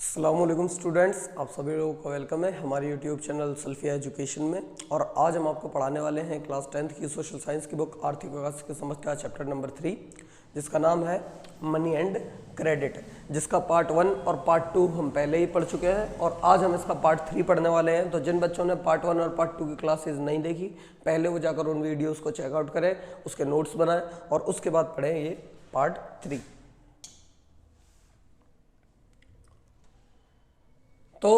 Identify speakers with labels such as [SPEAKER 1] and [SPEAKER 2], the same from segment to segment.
[SPEAKER 1] अस्सलामुअलैकुम स्टूडेंट्स, आप सभी लोगों का वेलकम है हमारे यूट्यूब चैनल सल्फिया एजुकेशन में। और आज हम आपको पढ़ाने वाले हैं क्लास 10th की सोशल साइंस की बुक आर्थिक विकास की समझ का चैप्टर नंबर 3, जिसका नाम है मनी एंड क्रेडिट, जिसका पार्ट 1 और पार्ट 2 हम पहले ही पढ़ चुके हैं और आज हम इसका पार्ट 3 पढ़ने वाले हैं। तो जिन बच्चों ने पार्ट 1 और पार्ट 2 की क्लासेज नहीं देखी, पहले वो जाकर उन वीडियोज़ को चेकआउट करें, उसके नोट्स बनाएं और उसके बाद पढ़ें ये पार्ट 3। तो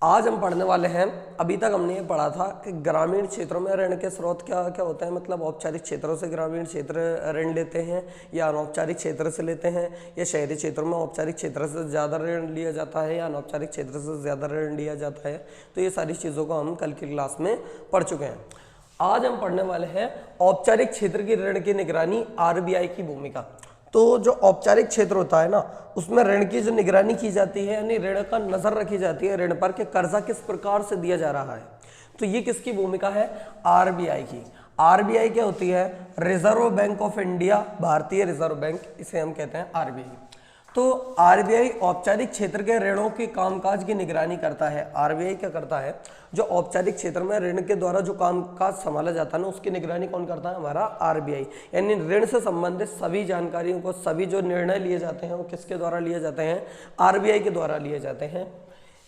[SPEAKER 1] आज हम पढ़ने वाले हैं, अभी तक हमने ये पढ़ा था कि ग्रामीण क्षेत्रों में ऋण के स्रोत क्या क्या होते हैं। मतलब औपचारिक क्षेत्रों से ग्रामीण क्षेत्र ऋण लेते हैं या अनौपचारिक क्षेत्र से लेते हैं, या शहरी क्षेत्रों में औपचारिक क्षेत्र से ज़्यादा ऋण लिया जाता है या अनौपचारिक क्षेत्र से ज़्यादा ऋण लिया जाता है। तो ये सारी चीज़ों को हम कल की क्लास में पढ़ चुके हैं। आज हम पढ़ने वाले हैं औपचारिक क्षेत्र की ऋण की निगरानी, आरबीआई की भूमिका। तो जो औपचारिक क्षेत्र होता है ना, उसमें ऋण की जो निगरानी की जाती है, यानी ऋण का नजर रखी जाती है ऋण पर कि कर्जा किस प्रकार से दिया जा रहा है। तो ये किसकी भूमिका है? आरबीआई की। आरबीआई क्या होती है? रिजर्व बैंक ऑफ इंडिया, भारतीय रिजर्व बैंक, इसे हम कहते हैं आरबीआई। तो आरबीआई औपचारिक क्षेत्र के ऋणों के कामकाज की निगरानी करता है। आरबीआई क्या करता है? जो औपचारिक क्षेत्र में ऋण के द्वारा जो कामकाज संभाला जाता है ना, उसकी निगरानी कौन करता है? हमारा आरबीआई। यानी ऋण से संबंधित सभी जानकारियों को, सभी जो निर्णय लिए जाते हैं वो किसके द्वारा लिए जाते हैं? आरबीआई के द्वारा लिए जाते हैं।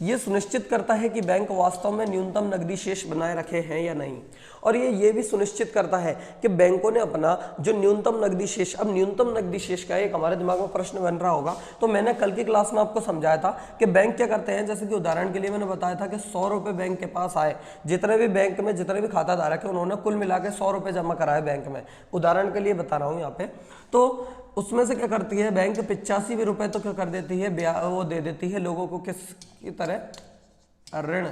[SPEAKER 1] ये सुनिश्चित करता है कि बैंक वास्तव में न्यूनतम नकदी शेष बनाए रखे हैं या नहीं, और ये भी सुनिश्चित करता है कि बैंकों ने अपना जो न्यूनतम नकदी शेष, अब न्यूनतम नकदी शेष का एक हमारे दिमाग में प्रश्न बन रहा होगा। तो मैंने कल की क्लास में आपको समझाया था कि बैंक क्या करते हैं। जैसे कि उदाहरण के लिए मैंने बताया था कि 100 रुपये बैंक के पास आए, जितने भी बैंक में जितने भी खाता धारक है उन्होंने कुल मिला के 100 रुपये जमा कराए बैंक में, उदाहरण के लिए बता रहा हूँ यहाँ पे। तो उसमें से क्या करती है बैंक? 85 रुपए तो क्या कर देती है, वो दे देती है लोगों को किसकी तरह? ऋण।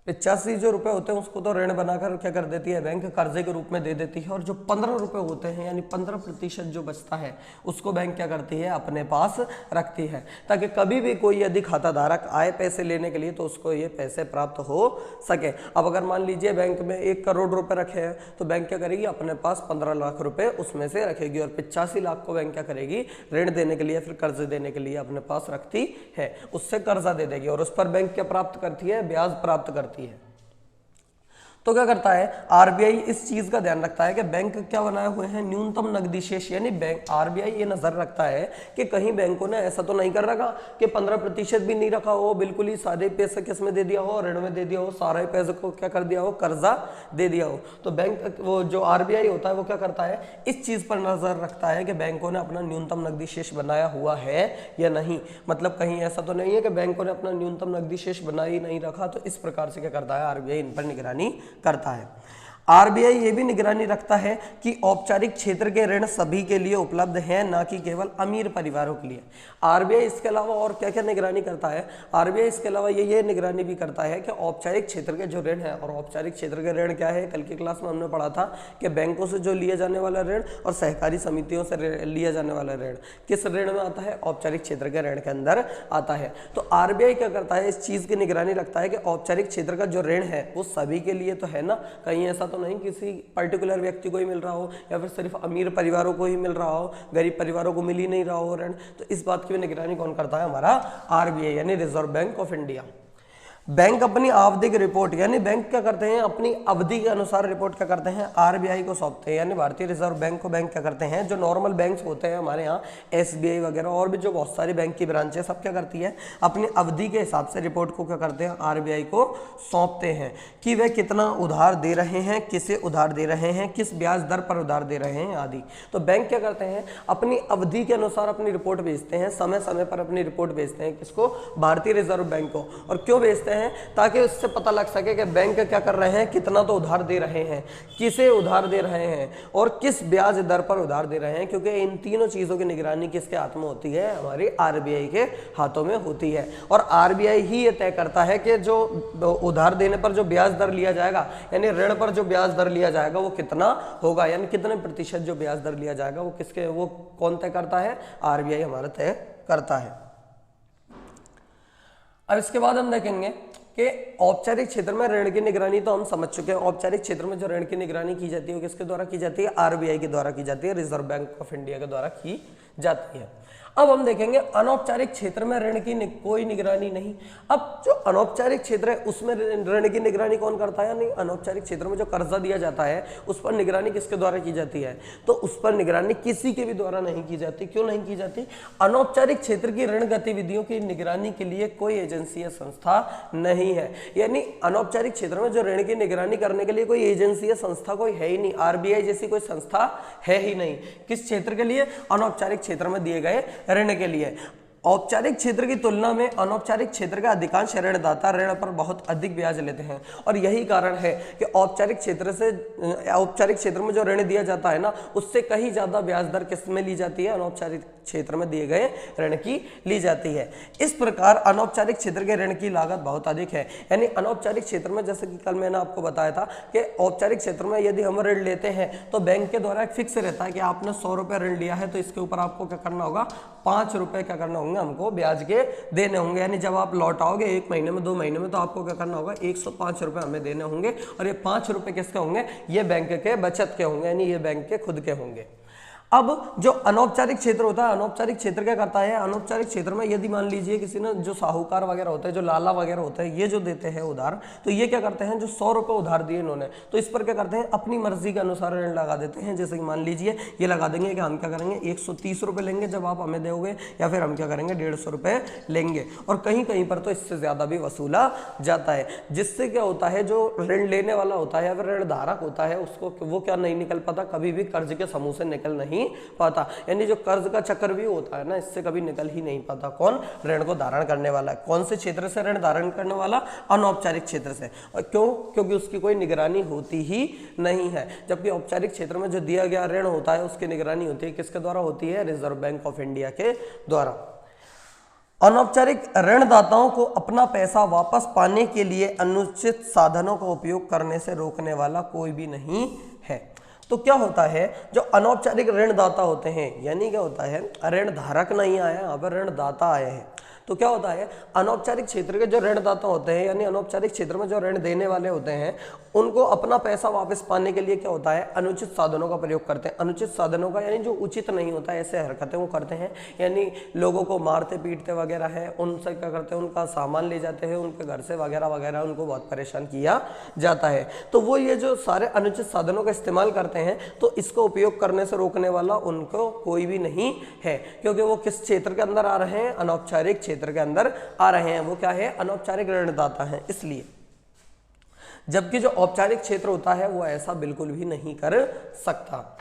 [SPEAKER 1] 85 जो रुपए होते हैं उसको तो ऋण बनाकर क्या कर देती है बैंक? कर्जे के रूप में दे देती है। और जो 15 रुपए होते हैं, यानी 15% जो बचता है, उसको बैंक क्या करती है? अपने पास रखती है, ताकि कभी भी कोई यदि खाता धारक आए पैसे लेने के लिए तो उसको ये पैसे प्राप्त हो सके। अब अगर मान लीजिए बैंक में 1 करोड़ रुपए रखे हैं, तो बैंक क्या करेगी? अपने पास 15 लाख रुपए उसमें से रखेगी और 85 लाख को बैंक क्या करेगी? ऋण देने के लिए, फिर कर्ज देने के लिए अपने पास रखती है, उससे कर्जा दे देगी और उस पर बैंक क्या प्राप्त करती है? ब्याज प्राप्त करती है। तो क्या करता है आरबीआई? इस चीज का ध्यान रखता है कि बैंक क्या बनाए हुए हैं? न्यूनतम नकदी शेष। यानी बैंक, आरबीआई ये नजर रखता है कि कहीं बैंकों ने ऐसा तो नहीं कर रखा कि 15% भी नहीं रखा हो, बिल्कुल ही सारे पैसे किस में दे दिया हो? ऋण में दे दिया हो, सारे पैसे को क्या कर दिया हो? कर्जा दे दिया हो। तो बैंक, वो जो आरबीआई होता है वो क्या करता है? इस चीज पर नजर रखता है कि बैंकों ने अपना न्यूनतम नकदी शेष बनाया हुआ है या नहीं। मतलब कहीं ऐसा तो नहीं है कि बैंकों ने अपना न्यूनतम नकदी शेष बना ही नहीं रखा। तो इस प्रकार से क्या करता है आरबीआई? इन पर निगरानी करता है। आरबीआई ये भी निगरानी रखता है कि औपचारिक क्षेत्र के ऋण सभी के लिए उपलब्ध हैं, ना कि केवल अमीर परिवारों के लिए। आरबीआई इसके अलावा और क्या क्या निगरानी करता है? आरबीआई इसके अलावा ये निगरानी भी करता है कि औपचारिक क्षेत्र के जो ऋण है, और औपचारिक क्षेत्र के ऋण क्या है? कल की क्लास में हमने पढ़ा था कि बैंकों से जो लिया जाने वाला ऋण और सहकारी समितियों से लिया जाने वाला ऋण किस ऋण में आता है? औपचारिक क्षेत्र के ऋण के अंदर आता है। तो आरबीआई क्या करता है? इस चीज की निगरानी रखता है कि औपचारिक क्षेत्र का जो ऋण है वो सभी के लिए तो है ना, कहीं ऐसा तो नहीं किसी पर्टिकुलर व्यक्ति को ही मिल रहा हो या फिर सिर्फ अमीर परिवारों को ही मिल रहा हो, गरीब परिवारों को मिल ही नहीं रहा हो ऋण। तो इस बात की निगरानी कौन करता है? हमारा आरबीआई, यानी reserve bank of India. Bank अपनी आवधिक रिपोर्ट, यानी बैंक क्या करते हैं? अपनी अवधि के अनुसार रिपोर्ट क्या करते हैं? आरबीआई को सौंपते हैं, यानी भारतीय रिजर्व बैंक को बैंक क्या करते हैं? जो नॉर्मल बैंक्स होते हैं हमारे यहाँ, एसबीआई वगैरह और भी जो बहुत सारी बैंक की ब्रांचें, सब क्या करती है? अपनी अवधि के हिसाब से रिपोर्ट को क्या करते हैं? आरबीआई को सौंपते हैं कि वे कितना उधार दे रहे हैं, किसे उधार दे रहे हैं, किस ब्याज दर पर उधार दे रहे हैं आदि। तो बैंक क्या करते हैं? अपनी अवधि के अनुसार अपनी रिपोर्ट भेजते हैं, समय समय पर अपनी रिपोर्ट भेजते हैं। किसको? भारतीय रिजर्व बैंक को। और क्यों भेजते हैं? ताकि उससे पता लग सके कि बैंक क्या कर रहे हैं, कितना तो उधार दे रहे हैं, किसे उधार दे रहे हैं और किस ब्याज दर पर उधार दे रहे हैं। क्योंकि इन तीनों चीजों की निगरानी किसके हाथ में होती है? हमारी आरबीआई के हाथों में होती है। और आरबीआई ही ये तय करता है कि जो उधार देने पर जो ब्याज दर लिया जाएगा, यानी ऋण पर जो ब्याज दर लिया जाएगा वो कितना होगा, यानी कितने प्रतिशत जो ब्याज दर लिया जाएगा वो किसके, वो कौन तय करता है? आरबीआई हमारा तय करता है। अब इसके बाद हम देखेंगे कि औपचारिक क्षेत्र में ऋण की निगरानी तो हम समझ चुके हैं। औपचारिक क्षेत्र में जो ऋण की निगरानी की जाती है वो किसके द्वारा की जाती है? आरबीआई के द्वारा की जाती है, रिजर्व बैंक ऑफ इंडिया के द्वारा की जाती है। अब हम देखेंगे अनौपचारिक क्षेत्र में ऋण की कोई निगरानी नहीं। अब जो अनौपचारिक क्षेत्र है उसमें ऋण की निगरानी कौन करता है? नहीं, अनौपचारिक क्षेत्र में जो कर्जा दिया जाता है उस पर निगरानी किसके द्वारा की जाती है? तो उस पर निगरानी किसी के भी द्वारा नहीं की जाती। क्यों नहीं की जाती? अनौपचारिक क्षेत्र की ऋण गतिविधियों की निगरानी के लिए कोई एजेंसी या संस्था नहीं है। यानी अनौपचारिक क्षेत्र में जो ऋण की निगरानी करने के लिए कोई एजेंसी या संस्था कोई है ही नहीं। आरबीआई जैसी कोई संस्था है ही नहीं। किस क्षेत्र के लिए? अनौपचारिक क्षेत्र में दिए गए ऋण के लिए। औपचारिक क्षेत्र की तुलना में अनौपचारिक क्षेत्र का अधिकांश ऋणदाता ऋण पर बहुत अधिक ब्याज लेते हैं और यही कारण है कि औपचारिक क्षेत्र में जो ऋण दिया जाता है ना, उससे कहीं ज्यादा ब्याज दर किस में ली जाती है? अनौपचारिक क्षेत्र में दिए गए ऋण की ली जाती है। इस प्रकार अनौपचारिक क्षेत्र के ऋण की लागत बहुत अधिक है। यानी अनौपचारिक क्षेत्र में, जैसे कि कल मैंने आपको बताया था कि औपचारिक क्षेत्र में यदि हम ऋण लेते हैं तो बैंक के द्वारा एक फिक्स रहता है कि आपने 100 रुपए ऋण लिया है तो इसके ऊपर आपको क्या करना होगा? 5 रुपए क्या करना होंगे? हमको ब्याज के देने होंगे। यानी जब आप लौटाओगे 1 महीने में 2 महीने में तो आपको क्या करना होगा? 105 रुपए हमें देने होंगे और ये 5 रुपए किसके होंगे? ये बैंक के बचत के होंगे, यानी ये बैंक के खुद के होंगे। अब जो अनौपचारिक क्षेत्र होता है, अनौपचारिक क्षेत्र क्या करता है? अनौपचारिक क्षेत्र में यदि मान लीजिए किसी ने, जो साहूकार वगैरह होते हैं, जो लाला वगैरह होते हैं, ये जो देते हैं उधार, तो ये क्या करते हैं? जो 100 रुपए उधार दिए इन्होंने, तो इस पर क्या करते हैं? अपनी मर्जी के अनुसार ऋण लगा देते हैं। जैसे कि मान लीजिए ये लगा देंगे कि हम क्या करेंगे? 130 रुपए लेंगे जब आप हमें दोगे, या फिर हम क्या करेंगे? 150 रुपए लेंगे। और कहीं कहीं पर तो इससे ज्यादा भी वसूला जाता है, जिससे क्या होता है? जो ऋण लेने वाला होता है या फिर ऋण धारक होता है, उसको वो क्या नहीं निकल पाता? कभी भी कर्ज के समूह से निकल नहीं पाता। यानी जो कर्ज का चक्र भी होता है ना, इससे कभी निकल ही नहीं पाता। कौन? ऋण को धारण करने वाला। कौन से क्षेत्र से ऋण धारण करने वाला? अनौपचारिक क्षेत्र से। और क्यों? क्योंकि उसकी कोई निगरानी होती ही नहीं है। जबकि औपचारिक क्षेत्र में जो दिया गया ऋण होता है उसकी निगरानी होती है किसके द्वारा होती है? रिजर्व बैंक ऑफ इंडिया के द्वारा। अनौपचारिक ऋणदाताओं को अपना पैसा वापस पाने के लिए अनुचित साधनों का उपयोग करने से रोकने वाला कोई भी नहीं है। तो क्या होता है? जो अनौपचारिक ऋणदाता होते हैं, यानी क्या होता है? ऋण धारक नहीं आया, यहाँ पर ऋणदाता आए हैं। तो क्या होता है? अनौपचारिक क्षेत्र के जो ऋणदाता होते हैं, यानी अनौपचारिक क्षेत्र में जो ऋण देने वाले होते हैं, उनको अपना पैसा वापस पाने के लिए क्या होता है? अनुचित साधनों का प्रयोग करते हैं। अनुचित साधनों का यानी जो उचित नहीं होता है, ऐसे हरकतें वो करते हैं। यानी लोगों को मारते पीटते वगैरह है, उनसे क्या करते हैं? उनका सामान ले जाते हैं, उनके घर से वगैरह वगैरह, उनको बहुत परेशान किया जाता है। तो वो ये जो सारे अनुचित साधनों का इस्तेमाल करते हैं, तो इसको उपयोग करने से रोकने वाला उनको कोई भी नहीं है, क्योंकि वो किस क्षेत्र के अंदर आ रहे हैं? अनौपचारिक क्षेत्र के अंदर आ रहे हैं। वो क्या है? अनौपचारिक ऋणदाता हैं, इसलिए। जबकि जो औपचारिक क्षेत्र होता है वो ऐसा बिल्कुल भी नहीं कर सकता।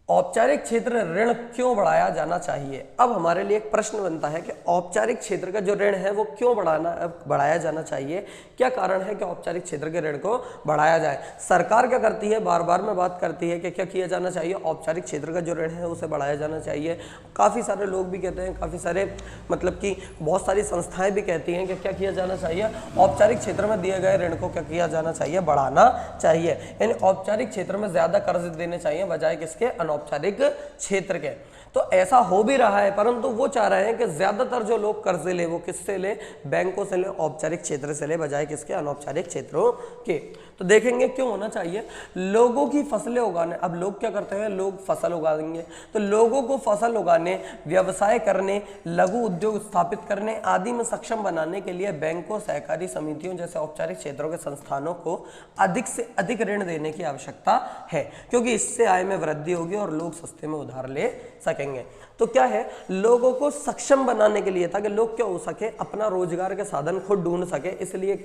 [SPEAKER 1] औपचारिक क्षेत्र ऋण क्यों बढ़ाया जाना चाहिए? अब हमारे लिए एक प्रश्न बनता है कि औपचारिक क्षेत्र का जो ऋण है वो क्यों बढ़ाया जाना चाहिए? क्या कारण है कि औपचारिक क्षेत्र के ऋण को बढ़ाया जाए? सरकार क्या करती है? बार बार में बात करती है कि क्या किया जाना चाहिए? औपचारिक क्षेत्र का जो ऋण है उसे बढ़ाया जाना चाहिए। काफ़ी सारे लोग भी कहते हैं, काफ़ी सारे मतलब कि बहुत सारी संस्थाएं भी कहती हैं कि क्या किया जाना चाहिए? औपचारिक क्षेत्र में दिए गए ऋण को क्या किया जाना चाहिए? बढ़ाना चाहिए। यानी औपचारिक क्षेत्र में ज्यादा कर्ज देने चाहिए बजाय किसके? औपचारिक क्षेत्र के। तो ऐसा हो भी रहा है, परंतु वो चाह रहे हैं कि ज्यादातर जो लोग कर्जे ले वो किससे ले? बैंकों से ले, औपचारिक क्षेत्र से ले बजाय किसके? अनौपचारिक क्षेत्रों के। तो देखेंगे क्यों होना चाहिए? लोगों की फसलें उगाने, अब लोग क्या करते हैं? लोग फसल उगाएंगे, तो लोगों को फसल उगाने, व्यवसाय करने, लघु उद्योग स्थापित करने आदि में सक्षम बनाने के लिए बैंकों, सहकारी समितियों जैसे औपचारिक क्षेत्रों के संस्थानों को अधिक से अधिक ऋण देने की आवश्यकता है, क्योंकि इससे आय में वृद्धि होगी और लोग सस्ते में उधार ले सकेंगे। तो क्या है? लोगों को सक्षम बनाने के लिए, ताकि लोग क्या हो सके? अपना रोजगार के साधन खुद ढूंढ सके, इसलिए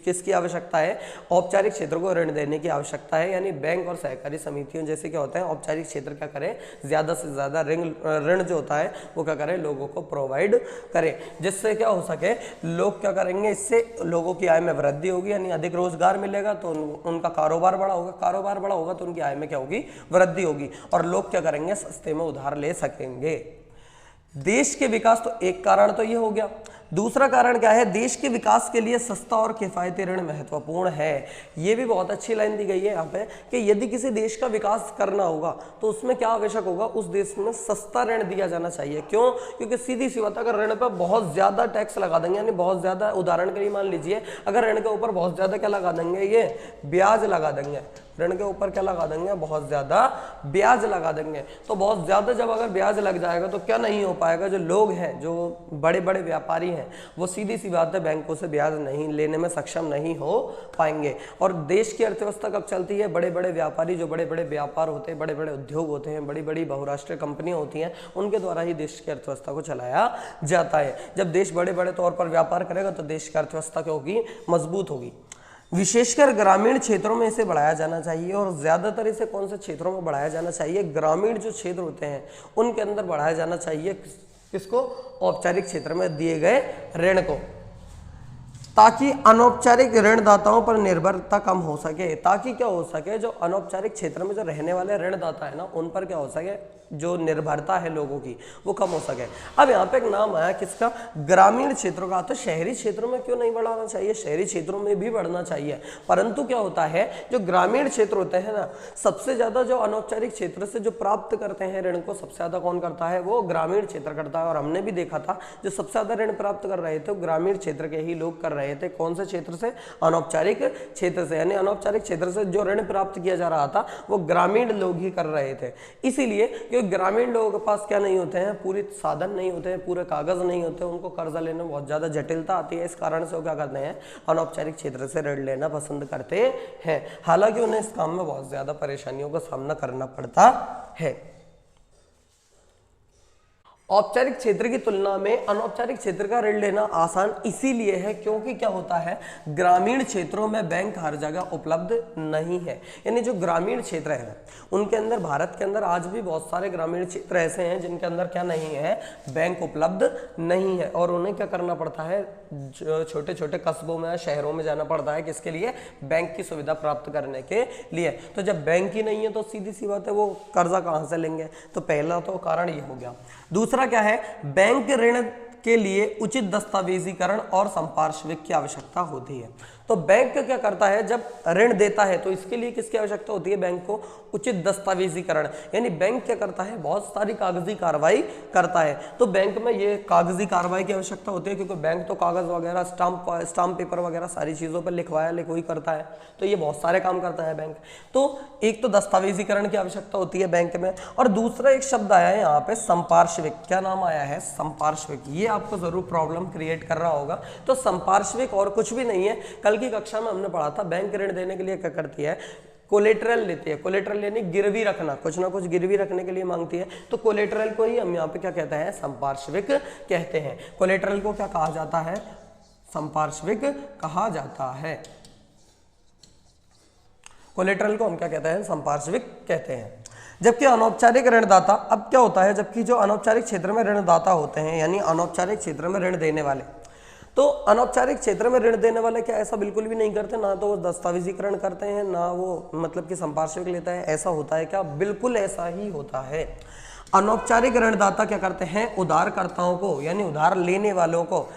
[SPEAKER 1] किसकी आवश्यकता है? औपचारिक क्षेत्र को ऋण देने की आवश्यकता है। यानी बैंक और सहकारी समितियों जैसे क्या होता है? औपचारिक क्षेत्र क्या करें? ज्यादा से ज्यादा ऋण जो होता है वो क्या करें? लोगों को प्रोवाइड करें, जिससे क्या हो सके? लोग क्या करेंगे? इससे लोगों की आय में वृद्धि होगी, यानी अधिक रोजगार मिलेगा तो उनका कारोबार बड़ा होगा, कारोबार बड़ा होगा तो उनकी आय में क्या होगी? वृद्धि होगी, और लोग क्या करेंगे? सस्ते में उधार ले सकेंगे। देश के विकास, तो एक कारण तो ये हो गया। दूसरा कारण क्या है, देश के विकास के लिए सस्ता और किफायती ऋण महत्वपूर्ण है। ये भी बहुत अच्छी लाइन दी गई है यहाँ पे कि यदि किसी देश का विकास करना होगा तो उसमें क्या आवश्यक होगा, उस देश में सस्ता ऋण दिया जाना चाहिए। क्यों? क्योंकि सीधी सी बात है, अगर ऋण पर बहुत ज्यादा टैक्स लगा देंगे, यानी बहुत ज्यादा, उदाहरण के लिए मान लीजिए अगर ऋण के ऊपर बहुत ज्यादा क्या लगा देंगे, ये ब्याज लगा देंगे, ऋण के ऊपर क्या लगा देंगे, बहुत ज्यादा ब्याज लगा देंगे, तो बहुत ज्यादा जब अगर ब्याज लग जाएगा तो क्या नहीं हो पाएगा, जो लोग हैं, जो बड़े बड़े व्यापारी हैं, वो सीधी सी बात है बैंकों से ब्याज नहीं लेने में सक्षम नहीं हो पाएंगे। और देश की अर्थव्यवस्था कब चलती है, बड़े बड़े व्यापारी, जो बड़े बड़े व्यापार होते हैं, बड़े बड़े उद्योग होते हैं, बड़ी बड़ी बहुराष्ट्रीय कंपनियां होती हैं, उनके द्वारा ही देश की अर्थव्यवस्था को चलाया जाता है। जब देश बड़े बड़े तौर पर व्यापार करेगा तो देश की अर्थव्यवस्था क्या होगी, मजबूत होगी। विशेषकर ग्रामीण क्षेत्रों में इसे बढ़ाया जाना चाहिए, और ज्यादातर इसे कौन से क्षेत्रों में बढ़ाया जाना चाहिए, ग्रामीण जो क्षेत्र होते हैं उनके अंदर बढ़ाया जाना चाहिए। किसको? औपचारिक क्षेत्र में दिए गए ऋण को, ताकि अनौपचारिक ऋणदाताओं पर निर्भरता कम हो सके। ताकि क्या हो सके, जो अनौपचारिक क्षेत्र में जो रहने वाले ऋणदाता है ना, उन पर क्या हो सके, जो निर्भरता है लोगों की वो कम हो सके। अब यहाँ पे एक नाम आया किसका, ग्रामीण क्षेत्रों का। तो शहरी क्षेत्रों में क्यों नहीं बढ़ाना चाहिए, शहरी क्षेत्रों में भी बढ़ना चाहिए, परंतु क्या होता है, जो ग्रामीण क्षेत्र होते हैं ना, सबसे ज्यादा जो अनौपचारिक क्षेत्र से जो प्राप्त करते हैं ऋण को, सबसे ज्यादा कौन करता है, वो ग्रामीण क्षेत्र करता है। और हमने भी देखा था जो सबसे ज्यादा ऋण प्राप्त कर रहे थे ग्रामीण क्षेत्र के ही लोग कर रहे थे। कौन से क्षेत्र से? अनौपचारिक क्षेत्र से, यानी अनौपचारिक क्षेत्र से जो ऋण प्राप्त किया जा रहा था वो ग्रामीण लोग ही कर रहे थे। इसीलिए ग्रामीण लोगों के पास क्या नहीं होते हैं, पूरे साधन नहीं होते हैं, पूरे कागज नहीं होते, उनको कर्जा लेने में बहुत ज्यादा जटिलता आती है। इस कारण से वो क्या करते हैं, अनौपचारिक क्षेत्र से ऋण लेना पसंद करते हैं, हालांकि उन्हें इस काम में बहुत ज्यादा परेशानियों का सामना करना पड़ता है। औपचारिक क्षेत्र की तुलना में अनौपचारिक क्षेत्र का ऋण लेना आसान इसीलिए है क्योंकि क्या होता है, ग्रामीण क्षेत्रों में बैंक हर जगह उपलब्ध नहीं है। यानी जो ग्रामीण क्षेत्र है उनके अंदर, भारत के अंदर आज भी बहुत सारे ग्रामीण क्षेत्र ऐसे हैं जिनके अंदर क्या नहीं है, बैंक उपलब्ध नहीं है, और उन्हें क्या करना पड़ता है, छोटे छोटे कस्बों में, शहरों में जाना पड़ता है, किसके लिए, बैंक की सुविधा प्राप्त करने के लिए। तो जब बैंक ही नहीं है तो सीधी सी बात है वो कर्जा कहां से लेंगे। तो पहला तो कारण ये हो गया। दूसरा क्या है, बैंक ऋण के लिए उचित दस्तावेजीकरण और संपार्श्विक की आवश्यकता होती है। तो बैंक क्या करता है, जब ऋण देता है तो इसके लिए किसकी आवश्यकता होती है, बैंक को उचित दस्तावेजीकरण, यानी बैंक क्या करता है, बहुत सारी कागजी कार्रवाई करता है। तो बैंक में ये कागजी कार्रवाई की आवश्यकता होती है, क्योंकि बैंक तो कागज वगैरह, स्टाम्प पेपर वगैरह सारी चीजों पर लिखवाया लिखवाई करता है, तो ये बहुत सारे काम करता है बैंक। तो एक तो दस्तावेजीकरण की आवश्यकता होती है बैंक में, और दूसरा एक शब्द आया है यहाँ पे, संपार्श्विक। क्या नाम आया है, संपार्श्विक। ये आपको जरूर प्रॉब्लम क्रिएट कर रहा होगा। तो संपार्श्विक और कुछ भी नहीं है, कल की कक्षा में हमने पढ़ा था, बैंक ऋण देने के लिए क्या करती है, कोलेटरल लेती है। कोलेटरल यानी गिरवी रखना, कुछ ना कुछ गिरवी रखने के लिए मांगती है। तो कोलेटरल को ही हम यहाँ पे क्या कहते हैं, संपार्श्विक कहते हैं। कोलेटरल को क्या कहा जाता है, संपार्श्विक कहा जाता है। कोलेटरल को हम क्या कहते हैं, संपार्श्विक कहते हैं। जबकि अनौपचारिक ऋणदाता, अब क्या होता है, जबकि जो अनौपचारिक क्षेत्र में ऋणदाता होते हैं, यानी अनौपचारिक क्षेत्र में ऋण देने वाले, तो अनौपचारिक क्षेत्र में ऋण देने वाले क्या ऐसा बिल्कुल भी नहीं करते, ना तो वो दस्तावेजीकरण करते हैं, ना वो मतलब कि संपार्श्विक लेता है। ऐसा होता है क्या, बिल्कुल ऐसा ही होता है। अनौपचारिक ऋणदाता क्या करते हैं, उधारकर्ताओं को, यानी उधार लेने वालों को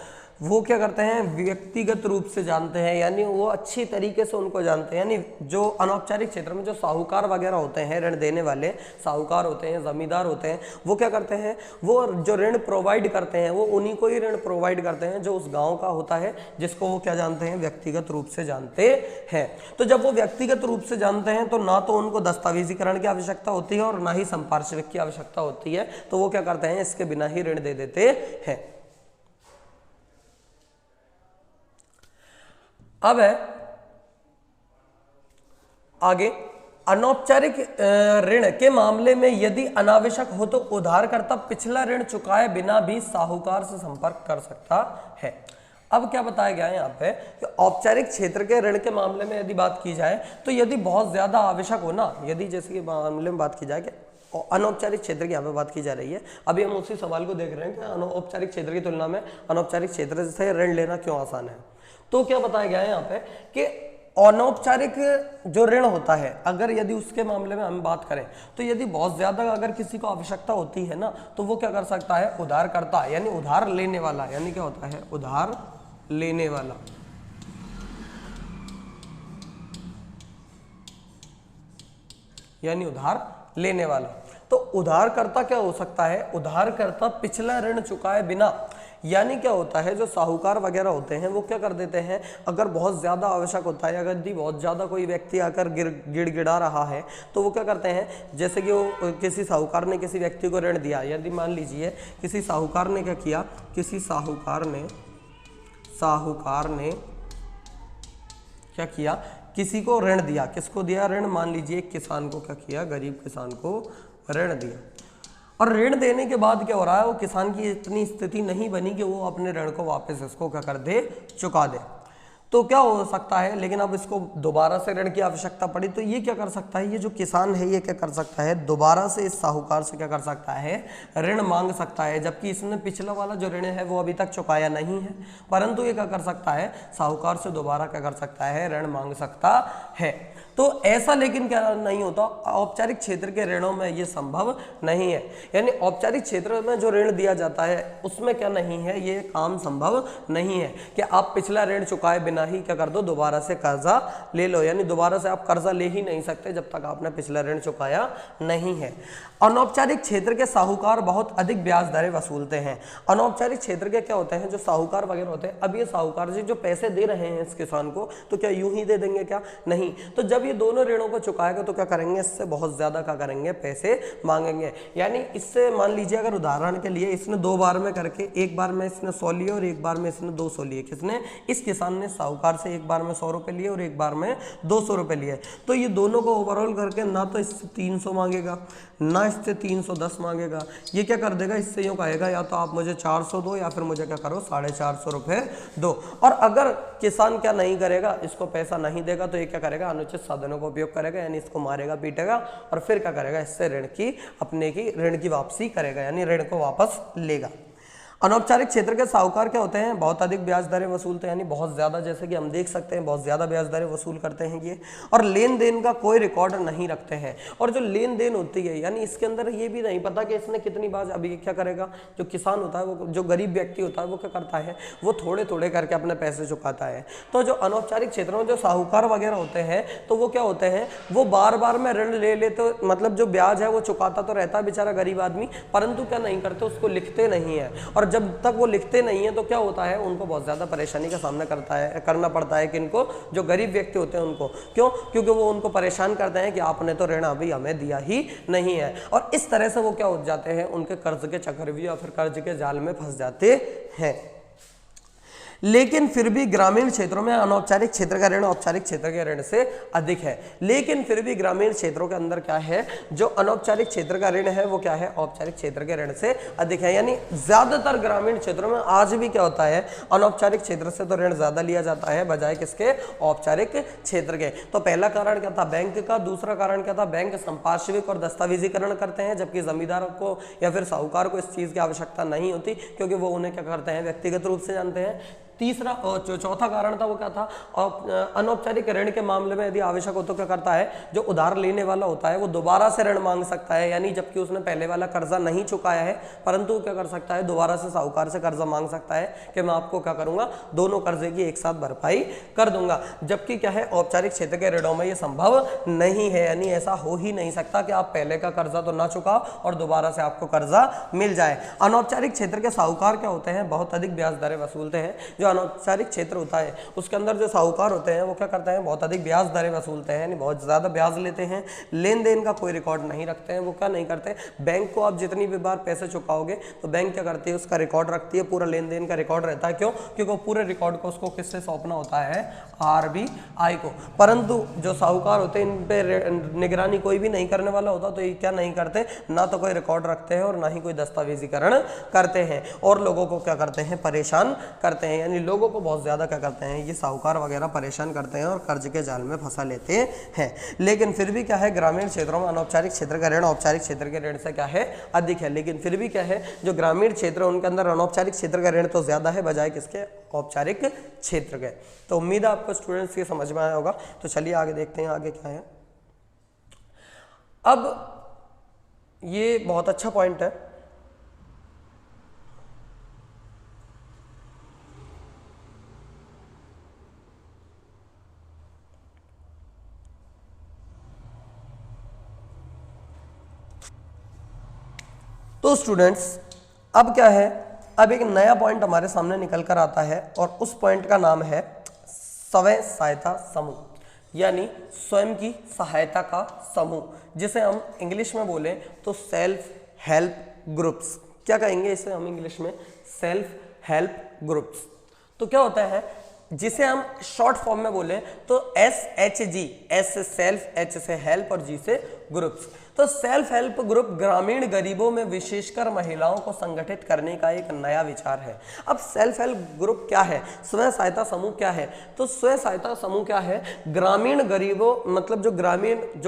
[SPEAKER 1] वो क्या करते हैं, व्यक्तिगत रूप से जानते हैं, यानी वो अच्छी तरीके से उनको जानते हैं। यानी जो अनौपचारिक क्षेत्र में जो साहूकार वगैरह होते हैं, ऋण देने वाले साहूकार होते हैं, जमींदार होते हैं, वो क्या करते हैं, वो जो ऋण प्रोवाइड करते हैं वो उन्हीं को ही ऋण प्रोवाइड करते हैं जो उस गांव का होता है, जिसको वो क्या जानते हैं, व्यक्तिगत रूप से जानते हैं। तो जब वो व्यक्तिगत रूप से जानते हैं तो ना तो उनको दस्तावेजीकरण की आवश्यकता होती है और ना ही संपार्श्विक की आवश्यकता होती है। तो वो क्या करते हैं, इसके बिना ही ऋण दे देते हैं। अब है आगे, अनौपचारिक ऋण के मामले में यदि अनावश्यक हो तो उधारकर्ता पिछला ऋण चुकाए बिना भी साहूकार से संपर्क कर सकता है। अब क्या बताया गया है यहाँ पे कि औपचारिक क्षेत्र के ऋण के मामले में यदि बात की जाए तो यदि बहुत ज्यादा आवश्यक हो ना, यदि जैसे कि मामले में बात की जाए कि अनौपचारिक क्षेत्र की यहाँ पे बात की जा रही है, अभी हम उसी सवाल को देख रहे हैं कि औपचारिक क्षेत्र की तुलना में अनौपचारिक क्षेत्र से ऋण लेना क्यों आसान है। तो क्या बताया गया है यहाँ पे कि अनौपचारिक जो ऋण होता है, अगर यदि उसके मामले में हम बात करें तो यदि बहुत ज्यादा अगर किसी को आवश्यकता होती है ना, तो वो क्या कर सकता है, उधारकर्ता यानी उधार लेने वाला, यानी क्या होता है, उधार लेने वाला, यानी उधार लेने वाला। तो उधारकर्ता क्या हो सकता है, उधारकर्ता पिछला ऋण चुकाए बिना, यानी क्या होता है, जो साहूकार वगैरह होते हैं वो क्या कर देते हैं, अगर बहुत ज़्यादा आवश्यक होता है, अगर यदि बहुत ज़्यादा कोई व्यक्ति आकर गिड़गिड़ा रहा है तो वो क्या करते हैं, जैसे कि वो किसी साहूकार ने किसी व्यक्ति को ऋण दिया, यदि मान लीजिए किसी साहूकार ने क्या किया, किसी साहूकार ने क्या किया, किसी को ऋण दिया, किसको दिया ऋण, मान लीजिए एक किसान को क्या किया, गरीब किसान को ऋण दिया, और ऋण देने के बाद क्या हो रहा है, वो किसान की इतनी स्थिति नहीं बनी कि वो अपने ऋण को वापस इसको क्या कर दे, चुका दे। तो क्या हो सकता है, लेकिन अब इसको दोबारा से ऋण की आवश्यकता पड़ी, तो ये क्या कर सकता है, ये जो किसान है ये क्या कर सकता है, दोबारा से इस साहूकार से क्या कर सकता है, ऋण मांग सकता है, जबकि इसने पिछला वाला जो ऋण है वो अभी तक चुकाया नहीं है, परंतु ये क्या कर सकता है, साहूकार से दोबारा क्या कर सकता है, ऋण मांग सकता है। तो ऐसा लेकिन क्या नहीं होता, औपचारिक क्षेत्र के ऋणों में ये संभव नहीं है, यानी औपचारिक क्षेत्र में जो ऋण दिया जाता है उसमें क्या नहीं है, ये काम संभव नहीं है कि आप पिछला ऋण चुकाए बिना ही क्या कर दो, दोबारा से कर्जा ले लो, यानी दोबारा से आप कर्जा ले ही नहीं सकते जब तक आपने पिछला ऋण चुकाया नहीं है। अनौपचारिक क्षेत्र के साहूकार बहुत अधिक ब्याज दरें वसूलते हैं। अनौपचारिक क्षेत्र के क्या होते हैं, जो साहूकार वगैरह होते हैं, अब ये साहूकार जी जो पैसे दे रहे हैं इस किसान को, तो क्या यूं ही दे देंगे क्या, नहीं, तो जब ये दोनों ऋणों को चुकाएगा तो क्या करेंगे, इससे बहुत ज्यादा क्या करेंगे, पैसे मांगेंगे। यानी इससे मान लीजिए अगर उदाहरण के लिए इसने 2 बार में करके, एक बार में इसने 100 लिए और एक बार में इसने 200 लिए, किसने, इस किसान ने साहूकार से एक बार में 100 रुपए लिए और एक बार में 200 रुपए लिए, तो ये दोनों को ओवरऑल करके ना तो इससे 300 मांगेगा ना इससे 310 मांगेगा, ये क्या कर देगा, इससे यूँ कहेगा या तो आप मुझे 400 दो या फिर मुझे क्या करो 450 रुपए दो। और अगर किसान क्या नहीं करेगा, इसको पैसा नहीं देगा, तो ये क्या करेगा, अनुचित साधनों का उपयोग करेगा, यानी इसको मारेगा पीटेगा और फिर क्या करेगा, इससे ऋण की वापसी करेगा, यानी ऋण को वापस लेगा। अनौपचारिक क्षेत्र के साहूकार क्या होते हैं, बहुत अधिक ब्याज दरें वसूलते हैं, यानी बहुत ज़्यादा, जैसे कि हम देख सकते हैं बहुत ज़्यादा ब्याज दरें वसूल करते हैं ये, और लेन देन का कोई रिकॉर्ड नहीं रखते हैं। और जो लेन देन होती है, यानी इसके अंदर ये भी नहीं पता कि इसने कितनी बार, अभी क्या करेगा, जो किसान होता है, वो जो गरीब व्यक्ति होता है वो क्या करता है, वो थोड़े थोड़े करके अपने पैसे चुकाता है। तो जो अनौपचारिक क्षेत्रों में जो साहूकार वगैरह होते हैं, तो वो क्या होते हैं, वो बार बार में ऋण ले लेते, मतलब जो ब्याज है वो चुकाता तो रहता है बेचारा गरीब आदमी, परंतु क्या नहीं करते, उसको लिखते नहीं है, और जब तक वो लिखते नहीं है तो क्या होता है, उनको बहुत ज़्यादा परेशानी का सामना करना पड़ता है, किनको, जो गरीब व्यक्ति होते हैं उनको, क्यों, क्योंकि वो उनको परेशान करते हैं कि आपने तो ऋण अभी हमें दिया ही नहीं है, और इस तरह से वो क्या हो जाते हैं, उनके कर्ज के चक्रव्यूह या फिर कर्ज के जाल में फंस जाते हैं। लेकिन फिर भी ग्रामीण क्षेत्रों में अनौपचारिक क्षेत्र का ऋण औपचारिक क्षेत्र के ऋण से अधिक है। लेकिन फिर भी ग्रामीण क्षेत्रों के अंदर क्या है, जो अनौपचारिक क्षेत्र का ऋण है वो क्या है, औपचारिक क्षेत्र के ऋण से अधिक है। यानी ज्यादातर ग्रामीण क्षेत्रों में आज भी क्या होता है, अनौपचारिक क्षेत्र से तो ऋण ज्यादा लिया जाता है बजाय किसके, औपचारिक क्षेत्र के। तो पहला कारण क्या था, बैंक का। दूसरा कारण क्या था, बैंक संपार्श्विक और दस्तावेजीकरण करते हैं, जबकि जमींदार को या फिर साहूकार को इस चीज की आवश्यकता नहीं होती, क्योंकि वो उन्हें क्या करते हैं, व्यक्तिगत रूप से जानते हैं। तीसरा और जो चौथा कारण था वो क्या था, अनौपचारिक ऋण के मामले में यदि आवश्यक हो तो क्या करता है, जो उधार लेने वाला होता है वो दोबारा से ऋण मांग सकता है, यानी जबकि उसने पहले वाला कर्जा नहीं चुकाया है, परंतु क्या कर सकता है, दोबारा से साहूकार से कर्जा मांग सकता है कि मैं आपको क्या करूंगा, दोनों कर्जे की एक साथ भरपाई कर दूंगा। जबकि क्या है, औपचारिक क्षेत्र के ऋणों में ये संभव नहीं है, यानी ऐसा हो ही नहीं सकता कि आप पहले का कर्जा तो ना चुकाओ और दोबारा से आपको कर्जा मिल जाए। अनौपचारिक क्षेत्र के साहूकार क्या होते हैं, बहुत अधिक ब्याज दरें वसूलते हैं। जो अनौपचारिक क्षेत्र होता है उसके अंदर जो साहूकार होते हैं वो क्या करते हैं, बहुत अधिक ब्याज दरें वसूलते हैं, यानी बहुत ज़्यादा ब्याज लेते हैं। लेन देन का कोई रिकॉर्ड नहीं रखते हैं, वो क्या नहीं करते, बैंक को आप जितनी भी बार पैसे चुकाओगे तो बैंक क्या करती है, उसका रिकॉर्ड रखती है, पूरा लेन देन का रिकॉर्ड रहता है। क्यों, क्योंकि वो पूरे रिकॉर्ड को उसको किससे सौंपना होता है, RBI को। परंतु जो साहूकार होते हैं इन पे निगरानी कोई भी नहीं करने वाला होता, तो ये क्या नहीं करते, ना तो कोई रिकॉर्ड रखते हैं और ना ही कोई दस्तावेजीकरण करते हैं, और लोगों को क्या करते हैं, परेशान करते हैं। यानी लोगों को बहुत ज़्यादा क्या करते हैं, ये साहूकार वगैरह परेशान करते हैं और कर्ज के जाल में फंसा लेते हैं। लेकिन फिर भी क्या है, ग्रामीण क्षेत्रों में अनौपचारिक क्षेत्र का ऋण औपचारिक क्षेत्र के ऋण से क्या है, अधिक है। लेकिन फिर भी क्या है, जो ग्रामीण क्षेत्र उनके अंदर अनौपचारिक क्षेत्र का ऋण तो ज़्यादा है बजाय किसके, औपचारिक क्षेत्र के। तो उम्मीद है आपको स्टूडेंट्स ये समझ में आया होगा। तो चलिए आगे देखते हैं आगे क्या है। अब ये बहुत अच्छा पॉइंट है। तो स्टूडेंट्स अब क्या है, अब एक नया पॉइंट हमारे सामने निकल कर आता है और उस पॉइंट का नाम है स्वयं सहायता समूह, यानी स्वयं की सहायता का समूह, जिसे हम इंग्लिश में बोलें तो सेल्फ हेल्प ग्रुप्स। क्या कहेंगे इसे हम इंग्लिश में? Self help groups. तो क्या होता है, जिसे हम शॉर्ट फॉर्म में बोले तो SHG, S से सेल्फ, H से हेल्प और G से ग्रुप्स। तो सेल्फ हेल्प ग्रुप ग्रामीण गरीबों में विशेषकर महिलाओं को संगठित करने का एक नया विचार है। अब सेल्फ हेल्प ग्रुप क्या है, स्वयं सहायता समूह क्या है? तो स्वयं सहायता समूह क्या है? ग्रामीण गरीबों, मतलब जो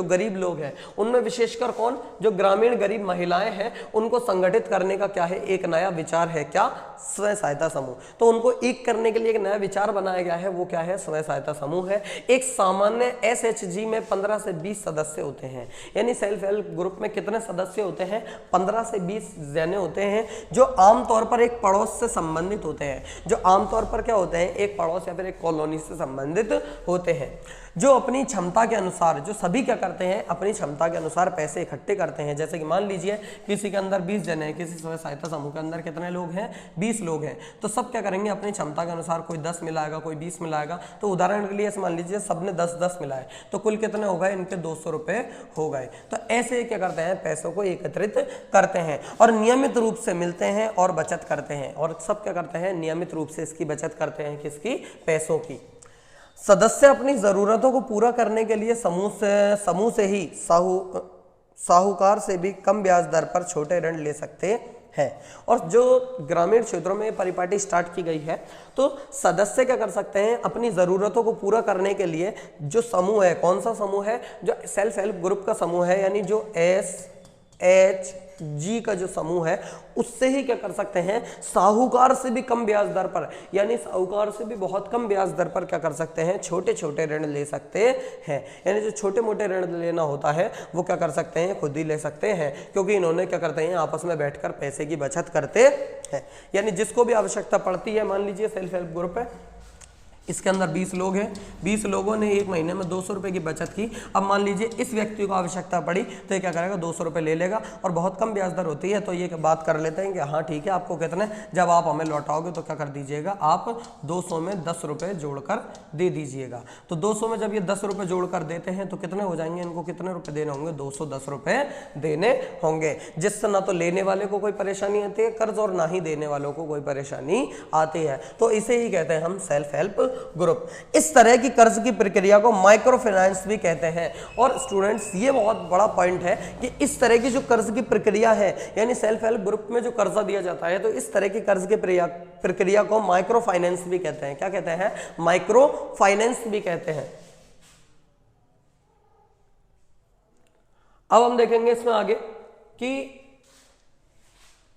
[SPEAKER 1] गरीब लोग हैं उनमें विशेषकर कौन, जो ग्रामीण गरीब महिलाएं हैं, उनको संगठित करने का क्या है, एक नया विचार है। क्या? स्वयं सहायता समूह। तो उनको एक करने के लिए एक नया विचार बनाया गया है, वो क्या है? स्वयं सहायता समूह है। एक सामान्य SHG में 15 से 20 सदस्य होते हैं, यानी सेल्फ ग्रुप में कितने सदस्य होते हैं? 15 से 20 जने होते हैं, जो आमतौर पर एक पड़ोस से संबंधित होते हैं, जो आमतौर पर क्या होते हैं, एक पड़ोस या फिर एक कॉलोनी से संबंधित होते हैं, जो अपनी क्षमता के अनुसार, जो सभी क्या करते हैं, अपनी क्षमता के अनुसार पैसे इकट्ठे करते हैं। जैसे कि मान लीजिए किसी के अंदर 20 जने हैं, किसी स्वयं सहायता समूह के अंदर कितने लोग हैं? 20 लोग हैं। तो सब क्या करेंगे, अपनी क्षमता के अनुसार, कोई 10 मिलाएगा, कोई 20 मिलाएगा। तो उदाहरण के लिए मान लीजिए सबने 10-10 मिलाए, तो कुल कितने हो गए? इनके 200 रुपए हो गए। तो ऐसे क्या करते हैं, पैसों को एकत्रित करते हैं और नियमित रूप से मिलते हैं और बचत करते हैं। और सब क्या करते हैं, नियमित रूप से इसकी बचत करते हैं, किसकी? पैसों की। सदस्य अपनी जरूरतों को पूरा करने के लिए समूह से ही साहूकार से भी कम ब्याज दर पर छोटे ऋण ले सकते हैं। और जो ग्रामीण क्षेत्रों में परिपाटी स्टार्ट की गई है, तो सदस्य क्या कर सकते हैं, अपनी जरूरतों को पूरा करने के लिए जो समूह है, कौन सा समूह है? जो सेल्फ हेल्प ग्रुप का समूह है, यानी जो SHG का जो समूह है, उससे ही क्या कर सकते हैं, साहूकार से भी कम ब्याज दर पर, यानी साहूकार से भी बहुत कम ब्याज दर पर क्या कर सकते हैं, छोटे छोटे ऋण ले सकते हैं। यानी जो छोटे मोटे ऋण लेना होता है वो क्या कर सकते हैं, खुद ही ले सकते हैं, क्योंकि इन्होंने क्या करते हैं, आपस में बैठकर पैसे की बचत करते हैं। यानी जिसको भी आवश्यकता पड़ती है, मान लीजिए सेल्फ हेल्प ग्रुप है, इसके अंदर 20 लोग हैं, 20 लोगों ने एक महीने में 200 रुपये की बचत की। अब मान लीजिए इस व्यक्ति को आवश्यकता पड़ी तो ये क्या करेगा, 200 रुपये ले लेगा और बहुत कम ब्याज दर होती है। तो ये बात कर लेते हैं कि हाँ ठीक है, आपको कितने, जब आप हमें लौटाओगे तो क्या कर दीजिएगा, आप 200 में 10 रुपये जोड़कर दे दीजिएगा। तो 200 में जब ये 10 रुपये जोड़कर देते हैं तो कितने हो जाएंगे, इनको कितने रुपये देने होंगे, 210 रुपये देने होंगे, जिससे ना तो लेने वाले को कोई परेशानी आती है कर्ज, और ना ही देने वालों को कोई परेशानी आती है। तो इसे ही कहते हैं हम सेल्फ हेल्प ग्रुप। इस तरह की कर्ज की प्रक्रिया को माइक्रो फाइनेंस भी कहते हैं। और स्टूडेंट्स ये बहुत बड़ा पॉइंट है कि इस तरह की जो कर्ज की प्रक्रिया है, यानी सेल्फ हेल्प ग्रुप में जो कर्जा दिया जाता है, तो इस तरह की कर्ज की प्रक्रिया को माइक्रो फाइनेंस भी कहते हैं। क्या कहते हैं? माइक्रो फाइनेंस भी कहते हैं। अब हम देखेंगे इसमें आगे कि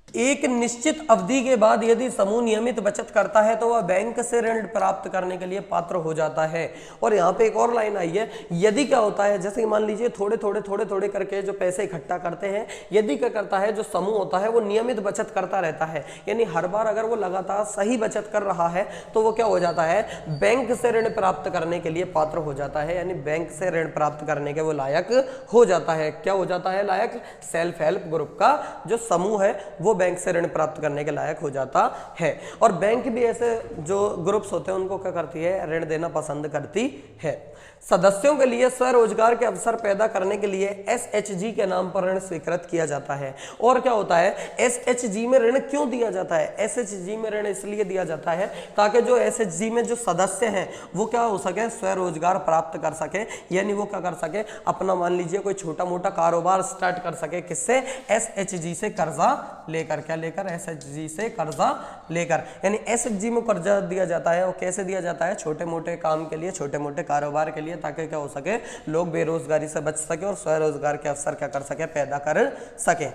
[SPEAKER 1] एक निश्चित अवधि के बाद यदि समूह नियमित बचत करता है तो वह बैंक से ऋण प्राप्त करने के लिए पात्र हो जाता है। और यहाँ पे एक और लाइन आई है, यदि क्या होता है, जैसे कि मान लीजिए थोड़े थोड़े करके जो पैसे इकट्ठा करते हैं, यदि क्या करता है, जो समूह होता है वो नियमित बचत करता रहता है, यानी हर बार अगर वो लगातार सही बचत कर रहा है तो वो क्या हो जाता है, बैंक से ऋण प्राप्त करने के लिए पात्र हो जाता है, यानी बैंक से ऋण प्राप्त करने के वो लायक हो जाता है। क्या हो जाता है लायक? सेल्फ हेल्प ग्रुप का जो समूह है वो बैंक से ऋण प्राप्त करने के लायक हो जाता है। और बैंक भी ऐसे जो ग्रुप्स होते हैं उनको क्या करती है, ऋण देना पसंद करती है। सदस्यों के लिए स्वरोजगार के अवसर पैदा करने के लिए SHG के नाम पर ऋण स्वीकृत किया जाता है। और क्या होता है, SHG में ऋण क्यों दिया जाता है? SHG में ऋण इसलिए दिया जाता है ताकि जो SHG में जो सदस्य हैं वो क्या हो सके, स्वरोजगार प्राप्त कर सके, यानी वो क्या कर सके, अपना मान लीजिए कोई छोटा मोटा कारोबार स्टार्ट कर सके। किससे? SHG से कर्जा लेकर। क्या लेकर? SHG से कर्जा लेकर। यानी SHG में कर्जा दिया जाता है। और कैसे दिया जाता है? छोटे मोटे काम के लिए, छोटे मोटे कारोबार के लिए, ताकि क्या हो सके, लोग बेरोजगारी से बच सके और स्वरोजगार के अवसर क्या कर सके, पैदा कर सके।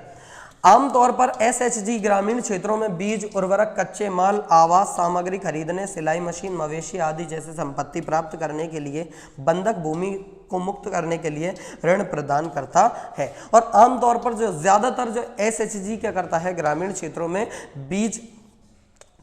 [SPEAKER 1] आमतौर पर एसएचजी ग्रामीण क्षेत्रों में बीज, उर्वरक, कच्चे माल, आवास सामग्री खरीदने, सिलाई मशीन, मवेशी आदि जैसे संपत्ति प्राप्त करने के लिए, बंधक भूमि को मुक्त करने के लिए ऋण प्रदान करता है। और आमतौर पर जो ज्यादातर जो एसएचजी क्या करता है ग्रामीण क्षेत्रों में बीज,